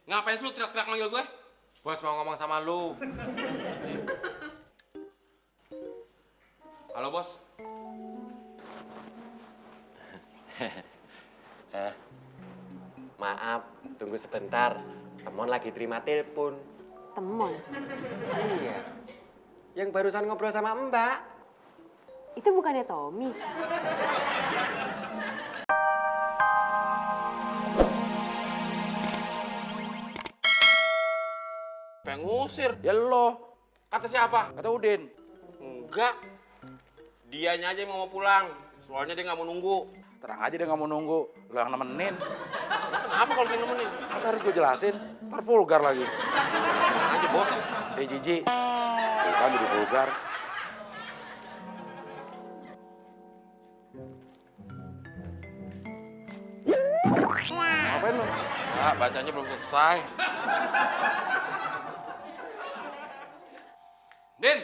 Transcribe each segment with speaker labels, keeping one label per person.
Speaker 1: Ngapain lu teriak-teriak manggil gue?
Speaker 2: Bos mau ngomong sama lu.
Speaker 1: Halo, Bos.
Speaker 2: Maaf, tunggu sebentar. Temon lagi terima telepon.
Speaker 3: Temon?
Speaker 2: Iya. Yang barusan ngobrol sama Mbak.
Speaker 3: Itu bukannya Tommy?
Speaker 1: Pengen ngusir.
Speaker 4: Ya lo,
Speaker 1: Kata siapa?
Speaker 4: kata Udin.
Speaker 1: Enggak. Dianya aja yang mau pulang. Soalnya dia nggak mau nunggu.
Speaker 4: Terang aja dia nggak mau nunggu. Lo yang nemenin.
Speaker 1: Kenapa kalau saya nemenin?
Speaker 4: Masa harus gue jelasin? Ntar vulgar lagi.
Speaker 1: Tenang aja, Bos.
Speaker 4: Jiji. Tuh kan jadi vulgar. Ngapain lo?
Speaker 1: Enggak, bacanya belum selesai. Din!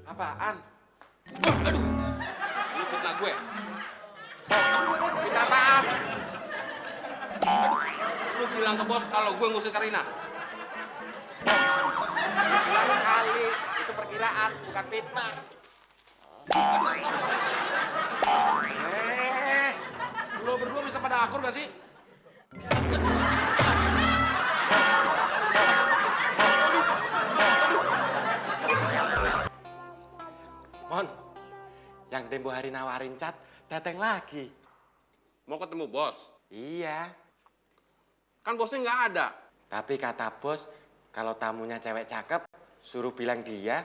Speaker 2: Apaan?
Speaker 1: Aduh! Lu fitnah gue.
Speaker 2: Kita apaan?
Speaker 1: Lu bilang ke bos kalau gue ngusir Karina.
Speaker 2: Bilang kali. Itu perkiraan, bukan fitnah.
Speaker 1: Lo berdua bisa pada akur gak sih?
Speaker 2: Mon, yang tempo hari nawarin cat, datang lagi.
Speaker 1: Mau ketemu bos?
Speaker 2: Iya.
Speaker 1: Kan bosnya nggak ada.
Speaker 2: Tapi kata bos, kalau tamunya cewek cakep, suruh bilang dia.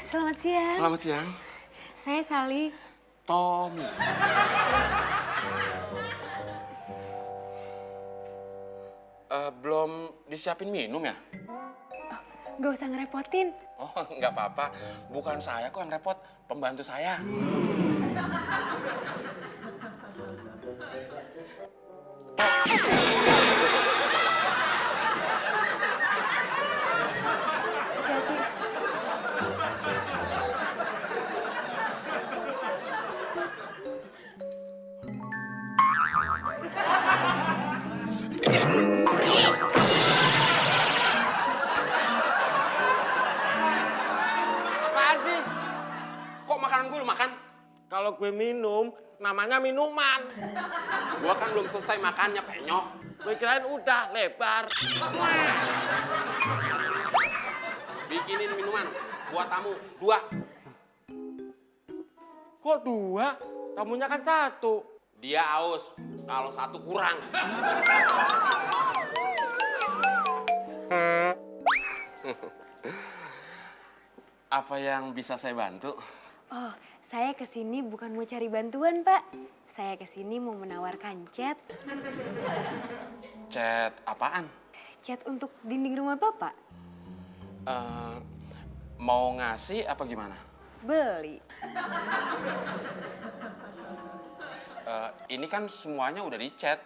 Speaker 3: Selamat siang.
Speaker 1: Selamat siang.
Speaker 3: Saya Sally.
Speaker 1: Tommy. Belum disiapin minum ya?
Speaker 3: Gak usah ngerepotin.
Speaker 1: Oh, nggak apa-apa. Bukan saya kok yang repot, pembantu saya.
Speaker 3: Hati-hati.
Speaker 2: Apaan sih?
Speaker 1: Kok makanan gue lu makan?
Speaker 2: Kalau gue minum, namanya minuman.
Speaker 1: Gua kan belum selesai makannya, penyok.
Speaker 2: Gue kirain udah lebar.
Speaker 1: Bikinin minuman buat tamu 2.
Speaker 2: Kok 2? Tamunya kan 1.
Speaker 1: Dia aus, kalau 1 kurang. Apa yang bisa saya bantu?
Speaker 3: Oh, saya kesini bukan mau cari bantuan, Pak. Saya kesini mau menawarkan cat.
Speaker 1: Chat apaan?
Speaker 3: Cat untuk dinding rumah Bapak.
Speaker 1: Mau ngasih apa gimana?
Speaker 3: Beli.
Speaker 1: Ini kan semuanya udah dicat.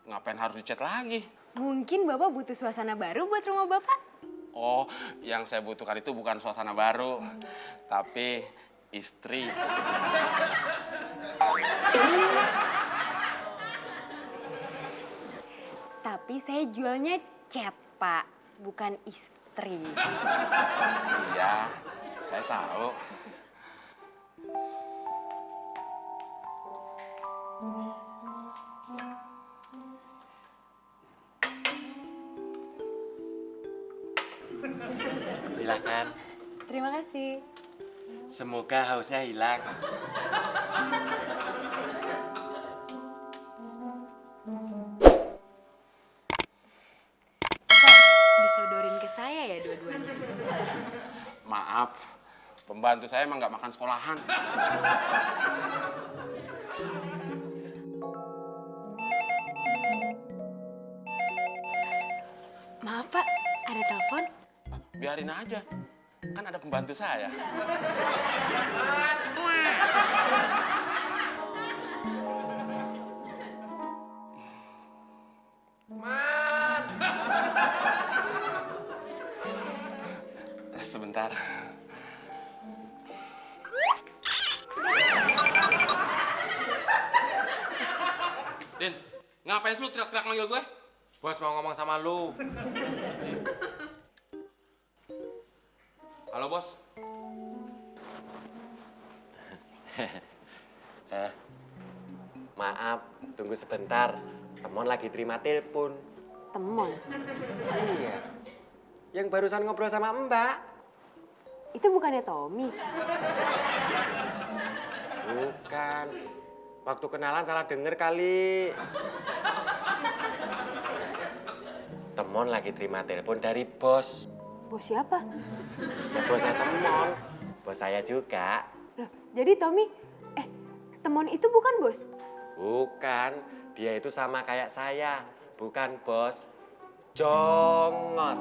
Speaker 1: Ngapain harus dicat lagi?
Speaker 3: Mungkin Bapak butuh suasana baru buat rumah Bapak?
Speaker 1: Oh, yang saya butuhkan itu bukan suasana baru, tapi istri.
Speaker 3: Tapi saya jualnya cat, Pak. Bukan istri.
Speaker 1: Iya, saya tahu.
Speaker 2: Silakan.
Speaker 3: Terima kasih.
Speaker 2: Semoga hausnya hilang.
Speaker 3: Kok disodorin ke saya ya dua-duanya?
Speaker 1: Maaf, pembantu saya emang nggak makan sekolahan.
Speaker 3: Maaf, Pak. Ada telepon?
Speaker 1: Biarin aja, kan ada pembantu saya. Ngapain sih lu teriak-teriak manggil gue?
Speaker 2: Bos mau ngomong sama lu.
Speaker 1: Halo, Bos.
Speaker 2: Maaf, tunggu sebentar. Temon lagi terima telepon.
Speaker 3: Temon.
Speaker 2: Iya. Yang barusan ngobrol sama Mbak.
Speaker 3: Itu bukannya Tommy.
Speaker 2: Bukan. Waktu kenalan salah denger kali. Temon lagi terima telepon dari bos.
Speaker 3: Bos siapa?
Speaker 2: Ya bosnya Temon. Bos saya juga.
Speaker 3: Loh, jadi Tommy, Temon itu bukan bos?
Speaker 2: Bukan. Dia itu sama kayak saya. Bukan bos. Jongos.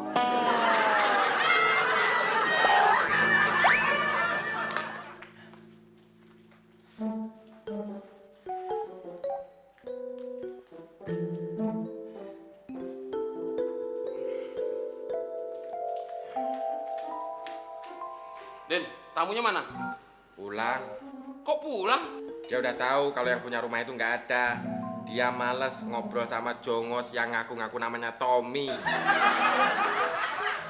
Speaker 1: Den, tamunya mana?
Speaker 2: Pulang.
Speaker 1: Kok pulang?
Speaker 2: Dia udah tahu kalau yang punya rumah itu nggak ada. Dia males ngobrol sama Jongos yang ngaku-ngaku namanya Tommy.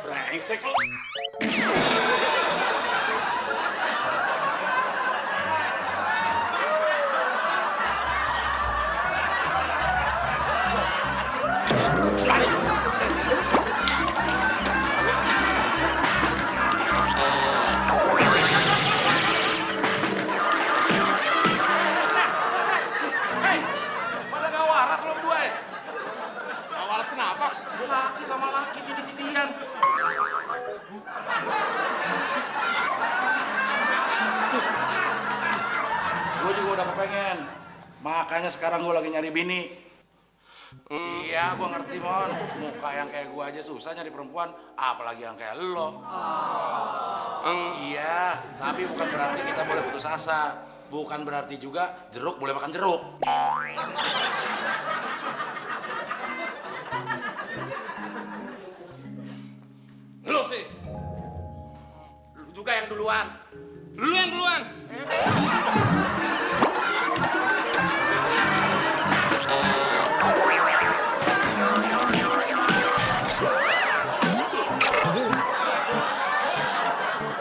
Speaker 1: Brengsek lu.
Speaker 4: Hei, pada gak waras lo berdua ya?
Speaker 1: Awalas kenapa?
Speaker 4: Laki sama laki tindih-tindihan. Gue juga udah kepengen. Makanya sekarang gue lagi nyari bini. Iya, gue ngerti, Mon. Muka yang kayak gue aja susah nyari perempuan, apalagi yang kayak lo. Iya, tapi bukan berarti kita boleh putus asa. Bukan berarti juga jeruk boleh makan jeruk.
Speaker 1: Lu sih. Lu juga yang duluan. Lu yang duluan.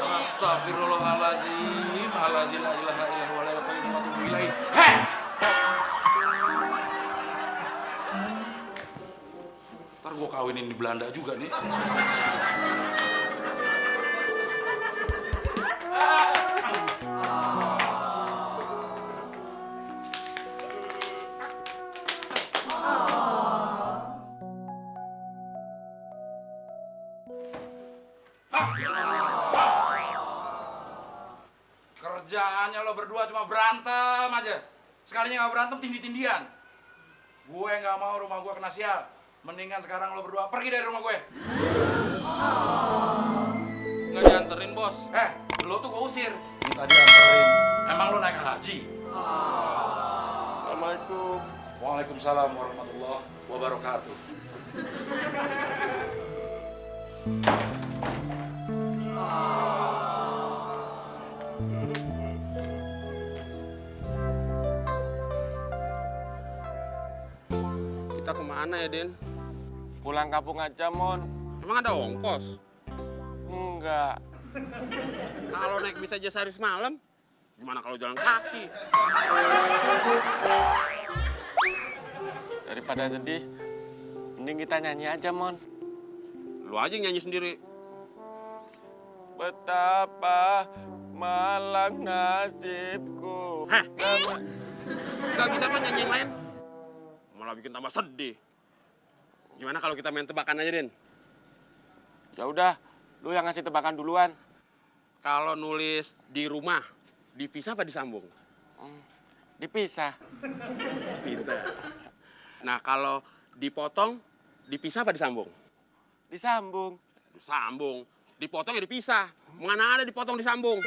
Speaker 4: Astagfirullahaladzim. Alazim la ilaha illallah wa la ilaha illallah. Heh! Ntar gue kawinin di Belanda juga nih. Kerjaannya lo berdua cuma berantem aja. Sekalinya nggak berantem tindih-tindihan. Gue nggak mau rumah gue kena sial. Mendingan sekarang lo berdua pergi dari rumah gue.
Speaker 1: Nggak dianterin, Bos.
Speaker 4: Lo tuh gue usir. Minta diantarin. Emang lo naik haji?
Speaker 2: Assalamualaikum.
Speaker 4: Waalaikumsalam warahmatullahi wabarakatuh.
Speaker 1: Kita kemana ya, Den?
Speaker 2: Pulang kampung aja, Mon.
Speaker 1: Emang ada ongkos?
Speaker 2: Enggak.
Speaker 1: Kalau naik bis aja sehari semalam, gimana kalau jalan kaki?
Speaker 2: Daripada sedih, mending kita nyanyi aja, Mon.
Speaker 1: Lu aja yang nyanyi sendiri.
Speaker 2: Betapa malang nasibku.
Speaker 1: Hah? Gak bisa apa nyanyi yang lain? Malah bikin tambah sedih. Gimana kalau kita main tebakan aja, Den?
Speaker 2: Ya udah, lu yang ngasih tebakan duluan.
Speaker 1: Kalau nulis di rumah, dipisah apa disambung?
Speaker 2: Dipisah.
Speaker 1: Pintar. Nah, kalau dipotong, dipisah apa disambung?
Speaker 2: Disambung.
Speaker 1: Disambung. Dipotong ya dipisah. Mana ada dipotong disambung?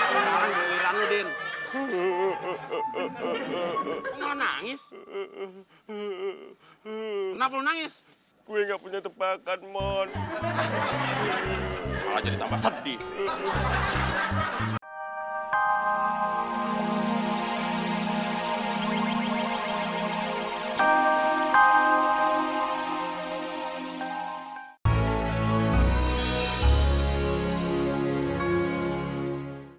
Speaker 1: Sekarang giliran lu, Din. Kok malah nangis? Kenapa lu nangis?
Speaker 2: Gue nggak punya tebakan, Mon.
Speaker 1: Malah jadi tambah sedih.